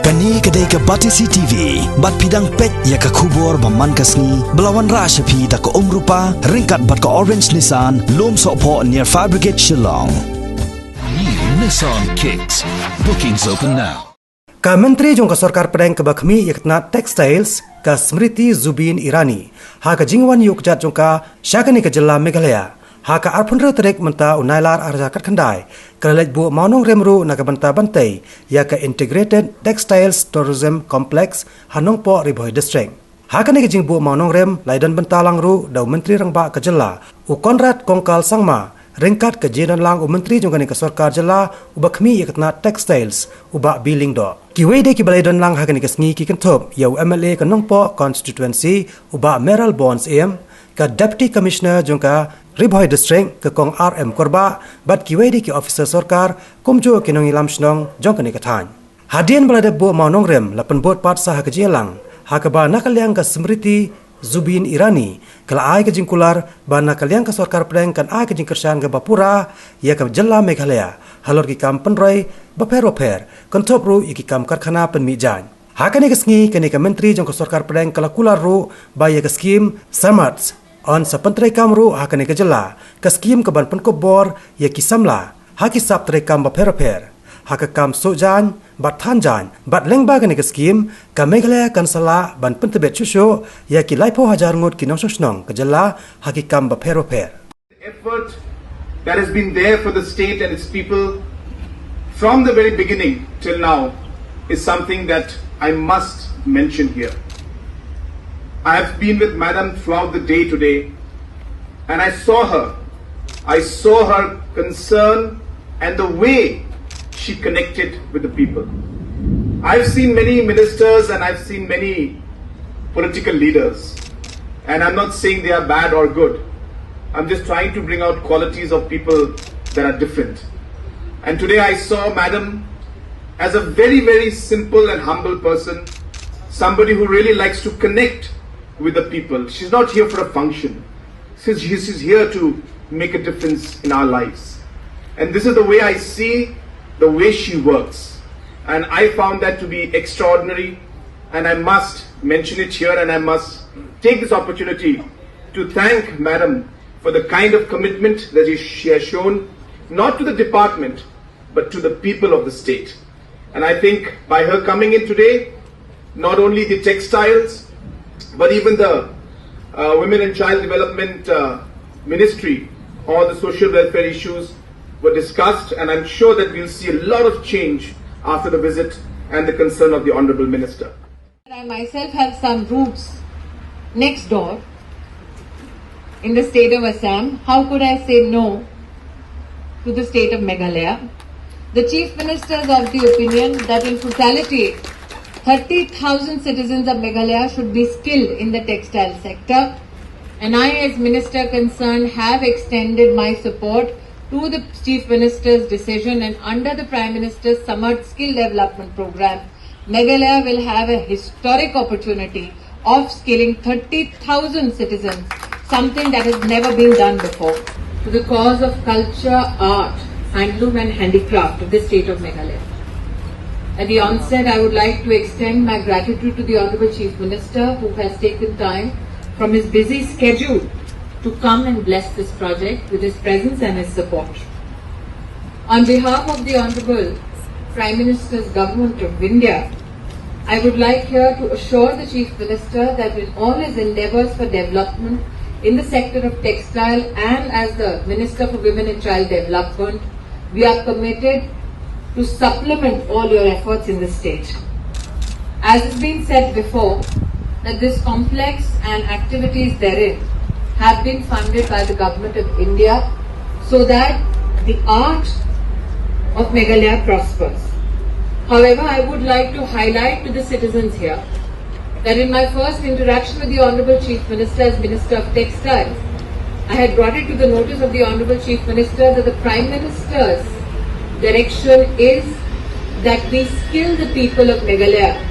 Kani kedai ke Batisi TV, bat pidang pet ya ke kubur baman kasni, belawan rasa pi da ke rupa, ringkat bat ke Orange Nissan, lom sokpo near Fire Brigade Shillong. New Nissan Kicks. Bookings open now. Ka Menteri jong ka Sarkar Pedang ke Bakhmi yakna Textiles ka Smriti Zubin Irani, ha ka jingwan yuk jat jong ka Syakani ke Jilla Meghalaya. Haka arpunra terek menta unailar arja kat kandai kerelek bu maunong remru na ka banta bantai ya ka Integrated Textiles Tourism Complex Hanong Po Riboy District. Haka ni jing bu maunong rem laidan banta langru dau menteri rangba ka jela u Konrad Kongkal Sangma ringkat ke jinan lang u menteri jongani ka sarkar jela u Bakhmi yakna Textiles u ba billing do. Kiwe de ki balaidan lang haka ni ka sngi ki kentop ya u MLA ka Nong Po constituency u ba Meral Bonds AM ka Deputy Commissioner jongka Riboy District ke Kong RM Korba bat kiwedi ki officer sarkar kumjo kinong ilam snong jong kani kathan. Hadian balade bu maunong rem la penbot pat sah ke jelang ha ke ba nakalyang ka Smriti Zubin Irani kala ai ke jingkular ba nakalyang ka sarkar Pedang kan ai ke jingkersan ke Bapura ya ke Jilla Meghalaya halor ki kam penroi baper kontop ru iki kam karkhana penmijan. Ha kani ke sngi kani ke menteri jong ka sarkar Pedang kala kular ru ba ya ke skim Samats on sa pantrai kamru hakane ke jela ka skim ke ban penkobor ya kisamla haki sap trai kam baper haka kam sojan bat thanjan bat lengba kane ke skim ka Meghalaya kansala ban pentebet chusho ya ki laipo hajar ngot kinong sosnong ke jela haki kam baper effort that has been there for the state and its people from the very beginning till now is something that I must mention here. I have been with Madam throughout the day today, and I saw her concern and the way she connected with the people. I've seen many ministers and I've seen many political leaders, and I'm not saying they are bad or good. I'm just trying to bring out qualities of people that are different. And today I saw Madam as a very, very simple and humble person, somebody who really likes to connect with the people. She's not here for a function. She's here to make a difference in our lives. And this is the way I see the way she works. And I found that to be extraordinary. And I must mention it here, and I must take this opportunity to thank Madam for the kind of commitment that she has shown, not to the department, but to the people of the state. And I think by her coming in today, not only the textiles, but even the Women and Child Development Ministry or the social welfare issues were discussed, and I'm sure that we'll see a lot of change after the visit and the concern of the Honourable Minister. I myself have some roots next door in the state of Assam. How could I say no to the state of Meghalaya? The Chief Minister is of the opinion that in totality 30,000 citizens of Meghalaya should be skilled in the textile sector, and I as Minister concerned have extended my support to the Chief Minister's decision, and under the Prime Minister's Samarth Skill Development Program, Meghalaya will have a historic opportunity of skilling 30,000 citizens, something that has never been done before, to the cause of culture, art, handloom and handicraft of the state of Meghalaya. At the onset, I would like to extend my gratitude to the Honourable Chief Minister, who has taken time from his busy schedule to come and bless this project with his presence and his support. On behalf of the Honourable Prime Minister's Government of India, I would like here to assure the Chief Minister that in all his endeavours for development in the sector of textile and as the Minister for Women and Child Development, we are committed to supplement all your efforts in the state. As has been said before, that this complex and activities therein have been funded by the Government of India so that the art of Meghalaya prospers. However, I would like to highlight to the citizens here that in my first interaction with the Honourable Chief Minister as Minister of Textiles, I had brought it to the notice of the Honourable Chief Minister that the Prime Minister's direction is that we skill the people of Meghalaya,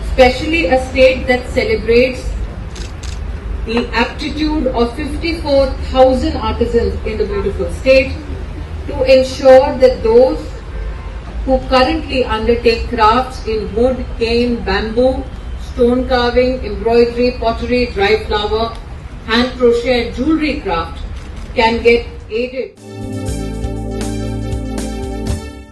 especially a state that celebrates the aptitude of 54,000 artisans in the beautiful state, to ensure that those who currently undertake crafts in wood, cane, bamboo, stone carving, embroidery, pottery, dry flower, hand crochet and jewellery craft can get aided.